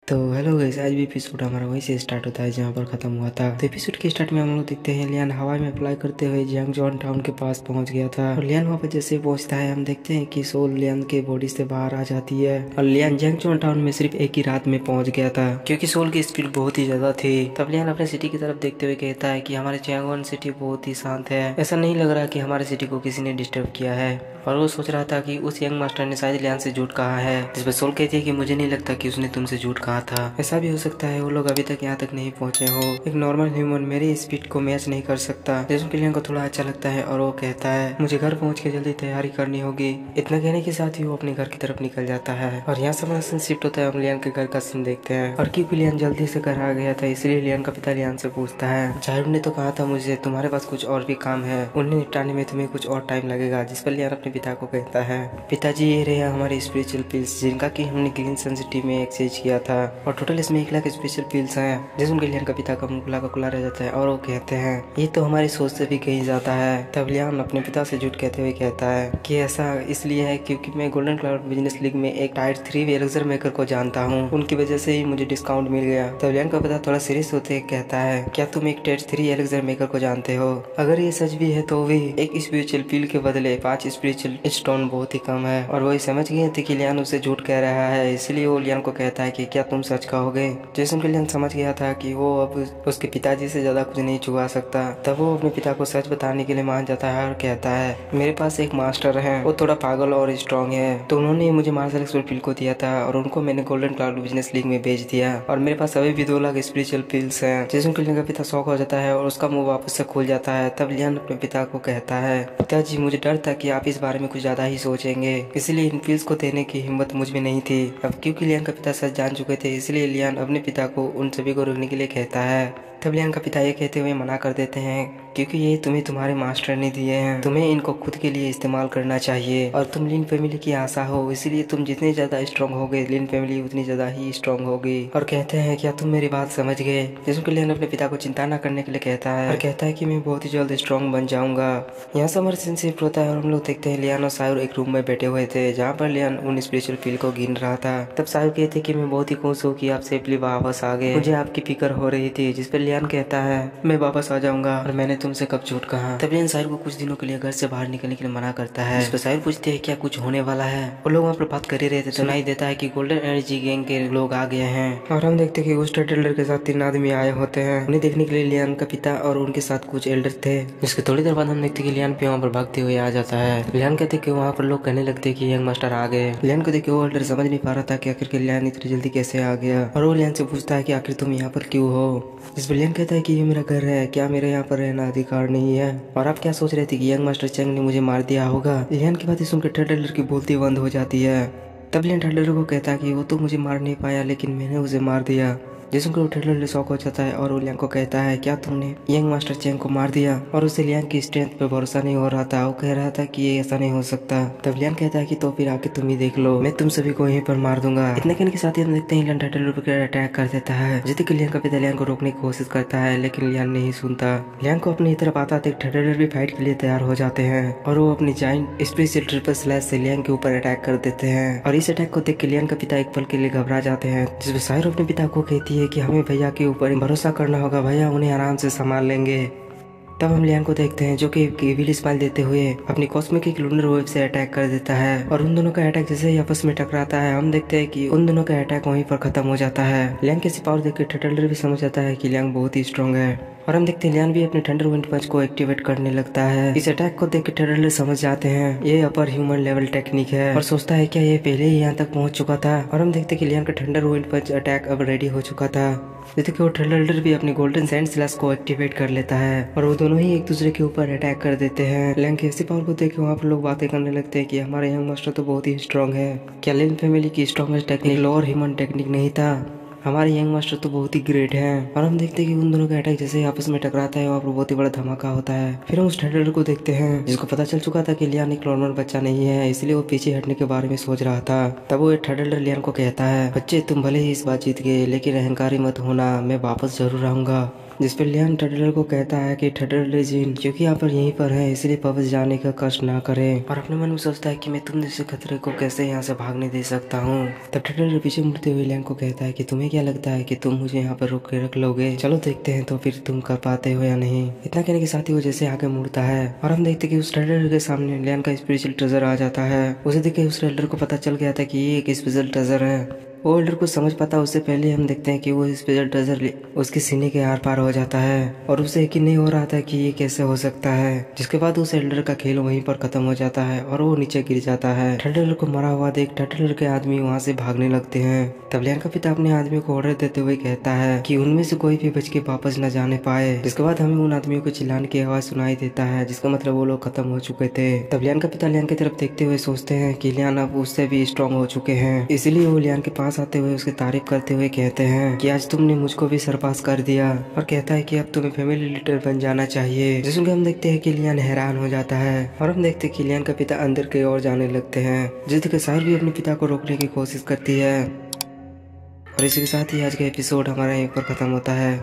तो hello guys, आज भी एपिसोड हमारा वहीं से स्टार्ट होता है जहाँ पर खत्म हुआ था। तो एपिसोड के स्टार्ट में हम लोग देखते हैं लियान हवा में अप्लाई करते हुए जियांगजॉन टाउन के पास पहुंच गया था। और लियान वहाँ पर जैसे पहुंचता है हम देखते हैं कि सोल लियान के बॉडी से बाहर आ जाती है। और लियान जियांगजॉन टाउन में सिर्फ एक ही रात में पहुंच गया था क्योंकि सोल की स्पीड बहुत ही ज्यादा थी। तब लियान अपने सिटी की तरफ देखते हुए कहता है कि हमारे जियांगजॉन सिटी बहुत ही शांत है, ऐसा नहीं लग रहा कि हमारे सिटी को किसी ने डिस्टर्ब किया है। और वो सोच रहा था कि उस यंग मास्टर ने शायद लियान से झूठ कहा है, जिस पर सोल कहती है कि मुझे नहीं लगता कि उसने तुमसे झूठ कहा था, ऐसा भी हो सकता है वो लोग अभी तक यहाँ तक नहीं पहुँचे हो। एक नॉर्मल ह्यूमन मेरी स्पीड को मैच नहीं कर सकता। जैसुन के लियान को थोड़ा अच्छा लगता है और वो कहता है मुझे घर पहुँच के जल्दी तैयारी करनी होगी। इतना कहने के साथ ही वो अपने घर की तरफ निकल जाता है। और यहाँ से हमारा सीन शिफ्ट होता है, हम लियान के घर का सीन देखते हैं। और क्योंकि लियान जल्दी से घर आ गया था इसलिए लियान का पिता लियान से पूछता है जाहिर ने तो कहा था मुझे तुम्हारे पास कुछ और भी काम है, उन्हें निपटाने में तुम्हें कुछ और टाइम लगेगा। जिस पर लियान अपने पिता को कहता है पिताजी ये रहे हमारे स्पिरिचुअल पिल्स जिनका कि हमने ग्रीन सन सिटी में एक्सचेंज किया था और टोटल इसमें 1 लाख स्पेशल पिल्स हैं। जैसे उनके लियान का पिता का मुंह खुला रह जाता है और वो कहते हैं ये तो हमारी सोच से भी कहीं जाता है। तब लियान अपने पिता से झूठ कहते हुए कहता है कि ऐसा इसलिए है क्योंकि मैं गोल्डन क्लाउड बिजनेस लीग में एक टायर 3 एलेक्सर मेकर को जानता हूँ, उनकी वजह से ही मुझे डिस्काउंट मिल गया। तब लियान का पिता थोड़ा सीरियस होते कहता है क्या तुम एक टायर 3 एलेक्सर मेकर को जानते हो? अगर ये सच भी है तो भी एक स्पिरिचुअल पिल के बदले 5 स्पिरिचुअल स्टोन बहुत ही कम है। और वही समझ गए थे कि लियान उसे झूठ कह रहा है, इसलिए वो लियान को कहता है कि क्या तुम सच कहोगे? जैसे उनके लियान समझ गया था कि वो अब उसके पिताजी से ज्यादा कुछ नहीं छुपा सकता। तब वो अपने पिता को सच बताने के लिए मान जाता है और कहता है मेरे पास एक मास्टर है, वो थोड़ा पागल और स्ट्रॉन्ग है, तो उन्होंने मुझे मार्शल एक्सपर्ट पिल को दिया था और उनको मैंने गोल्डन क्लाउड बिजनेस लीग में भेज दिया और मेरे पास अभी भी 2 लाख स्पिरिचुअल पिल्स हैं। जैसे उनके लियान का पिता शौक हो जाता है और उसका मुंह वापस से खुल जाता है। तब लियान अपने पिता को कहता है पिताजी मुझे डर था कि आप इस बारे में कुछ ज्यादा ही सोचेंगे, इसलिए इन पिल्स को देने की हिम्मत मुझ में नहीं थी। अब क्योंकि लियान का पिता सच जान चुके थे इसलिए लियान अपने पिता को उन सभी को रोकने के लिए कहता है। तब लियान का पिता ये कहते हुए मना कर देते हैं क्योंकि ये तुम्हें तुम्हारे मास्टर ने दिए हैं, तुम्हें इनको खुद के लिए इस्तेमाल करना चाहिए और तुम लिन फैमिली की आशा हो, इसलिए तुम जितने ज्यादा स्ट्रॉन्ग होगे लिन फैमिली उतनी ज्यादा ही स्ट्रॉन्ग होगी। और कहते हैं क्या तुम मेरी बात समझ गए? जिसके लियान अपने पिता को चिंता न करने के लिए कहता है और कहता है कि मैं बहुत ही जल्द स्ट्रॉन्ग बन जाऊंगा। यहाँ से हमारा सीन शिफ्ट होता है और हम लोग देखते हैं लियान और साहिर एक रूम में बैठे हुए थे जहाँ पर लियान उन स्पिरिचुअल पिल को गिन रहा था। तब साहिर कहते कि मैं बहुत ही खुश हूँ कि आप सेफली वापस आ गए, मुझे आपकी फिक्र हो रही थी। जिस पर लियान कहता है मैं वापस आ जाऊंगा और मैंने तुमसे कब झूठ कहा। तब लियान साहिर को कुछ दिनों के लिए घर से बाहर निकलने के लिए मना करता है। इस पर साहिर पूछते हैं क्या कुछ होने वाला है? वो लोग वहाँ पर बात कर ही रहे थे, सुनाई देता है कि गोल्डन एनर्जी गैंग के लोग आ गए हैं और हम देखते हैं कि उस टेलर के साथ 3 आदमी आए होते हैं। उन्हें देखने के लिए लियान का पिता और उनके साथ कुछ एल्डर थे। जिसके थोड़ी देर बाद हम देखते हैं कि लियान पे वहाँ पर भागते हुए आ जाता है। लियान कहते कि वहाँ पर लोग कहने लगते कि यंग मास्टर आ गए। लियान को देख के वो एल्डर समझ नहीं पा रहा था कि आखिर लियान इतनी जल्दी कैसे आ गया और वो लियान से पूछता है कि आखिर तुम यहाँ पर क्यों हो? जिस पर लियान कहता है कि ये मेरा घर है, क्या मेरे यहाँ पर रहना अधिकार नहीं है? और आप क्या सोच रहे थे कि यंग मास्टर चेंग ने मुझे मार दिया होगा? लियान की बातें सुनकर थर्ड एल्डर की बोलती बंद हो जाती है। तब लियान थर्ड एल्डर को कहता है कि वो तो मुझे मार नहीं पाया लेकिन मैंने उसे मार दिया। जिसको थर्ड एल्डर शौक हो जाता है और वो लियान को कहता है क्या तुमने यंग मास्टर चेंग को मार दिया? और उसे लियान की स्ट्रेंथ पे भरोसा नहीं हो रहा था, वो कह रहा था कि ये ऐसा नहीं हो सकता। तब लियान कहता है कि तो फिर आके तुम ही देख लो, मैं तुम सभी को यहीं पर मार दूंगा। इतने कहने के साथ ही हम देखते हैं लियान थर्ड एल्डर पर अटैक कर देता है। जिससे कि लियान का पिता लियान को रोकने की कोशिश करता है लेकिन लियान नहीं सुनता। लियान को अपनी तरफ आता देख थर्ड एल्डर भी फाइट के लिए तैयार हो जाते हैं और वो अपनी जाइंट स्पेशल ट्रिपल स्लैश से लियान के ऊपर अटैक कर देते हैं। और इस अटैक को देख के लियान का पिता एक पल के लिए घबरा जाते हैं। जिसमें साहिर अपने पिता को कहती है कि हमें भैया के ऊपर भरोसा करना होगा, भैया उन्हें आराम से संभाल लेंगे। तब हम लियान को देखते हैं जो कि एविल स्माइल देते हुए अपनी कॉस्मिक एक लूनर वेव से अटैक कर देता है और उन दोनों का अटैक जैसे ही आपस में टकराता है हम देखते हैं कि उन दोनों का अटैक वहीं पर खत्म हो जाता है। लियान के पावर देख के थर्ड एल्डर भी समझ जाता है कि लियान बहुत ही स्ट्रॉन्ग है और हम देखते हैं लियान भी अपने थंडर विंड पंच को एक्टिवेट करने लगता है। इस अटैक को देख के थर्ड एल्डर समझ जाते हैं ये अपर ह्यूमन लेवल टेक्निक है और सोचता है क्या ये पहले ही यहाँ तक पहुँच चुका था। और हम देखते हैं कि लियान का थंडर विंड पंच अटैक अब रेडी हो चुका था। जैसे कि वो थर्ड एल्डर भी अपने गोल्डन सैंड स्लैश को एक्टिवेट कर लेता है और वो दोनों ही एक दूसरे के ऊपर अटैक कर देते हैं। लियान की ऐसी पावर को देख के वहाँ पर लोग बातें करने लगते हैं कि हमारे यंग मास्टर तो बहुत ही स्ट्रॉन्ग है, क्या लिन फैमिली की strongest technique lower human technique नहीं था? हमारे यंग मास्टर तो बहुत ही ग्रेट हैं। और हम देखते हैं कि उन दोनों का अटैक जैसे ही आपस में टकराता है वहाँ पर बहुत ही बड़ा धमाका होता है। फिर हम उस थर्ड एल्डर को देखते हैं जिसको पता चल चुका था कि लियान एक नॉर्मल बच्चा नहीं है, इसलिए वो पीछे हटने के बारे में सोच रहा था। तब वो थर्ड एल्डर लियान को कहता है बच्चे तुम भले ही इस बात जीत गए लेकिन अहंकारी मत होना, मैं वापस जरूर आऊंगा। जिसपे लियान टटलर को कहता है कि टटलर जिन क्योंकि यहाँ पर यहीं पर है इसलिए वापस जाने का कष्ट ना करे, और अपने मन में सोचता है कि मैं तुम जैसे खतरे को कैसे यहाँ से भागने दे सकता हूँ। तब टटलर पीछे मुड़ते हुए लियान को कहता है कि तुम्हें क्या लगता है कि तुम मुझे यहाँ पर रोक के रख लोगे, चलो देखते हैं तो फिर तुम कर पाते हो या नहीं। इतना कहने के साथ ही वो जैसे आगे मुड़ता है और हम देखते कि उस टटलर के सामने लियान का स्पेशल ट्रेजर आ जाता है। उसे देख के उस टटलर को पता चल गया था कि ये एक स्पेशल ट्रेजर है। वो एल्डर को समझ पाता उससे पहले हम देखते हैं कि वो स्पेशल ट्रेजर उसके सीने के आर पार हो जाता है और उसे यकीन नहीं हो रहा था कि ये कैसे हो सकता है। जिसके बाद उस एल्डर का खेल वहीं पर खत्म हो जाता है और वो नीचे गिर जाता है। टटलर को मरा हुआ देख टटलर के आदमी वहाँ से भागने लगते हैं। तब लियान का पिता अपने आदमी को ऑर्डर देते हुए कहता है कि उनमें से कोई भी बच के वापस न जाने पाए। जिसके बाद हमें उन आदमियों को चिल्लाने की आवाज सुनाई देता है, जिसका मतलब वो लोग खत्म हो चुके थे। तब लियान का पिता लियान की तरफ देखते हुए सोचते हैं कि लियान अब उससे भी स्ट्रॉन्ग हो चुके हैं, इसलिए वो लियान के पास आते हुए उसकी तारीफ करते हुए कहते हैं कि आज तुमने मुझको भी सरपास कर दिया, और कहता है कि अब तुम्हें फैमिली लीडर बन जाना चाहिए। जिसमें हम देखते हैं कि लियान हैरान हो जाता है और हम देखते हैं कि लियान का पिता अंदर की ओर जाने लगते हैं, जिसके साहिर भी अपने पिता को रोकने की कोशिश करती है। और इसी के साथ ही आज का एपिसोड हमारा यहीं पर खत्म होता है।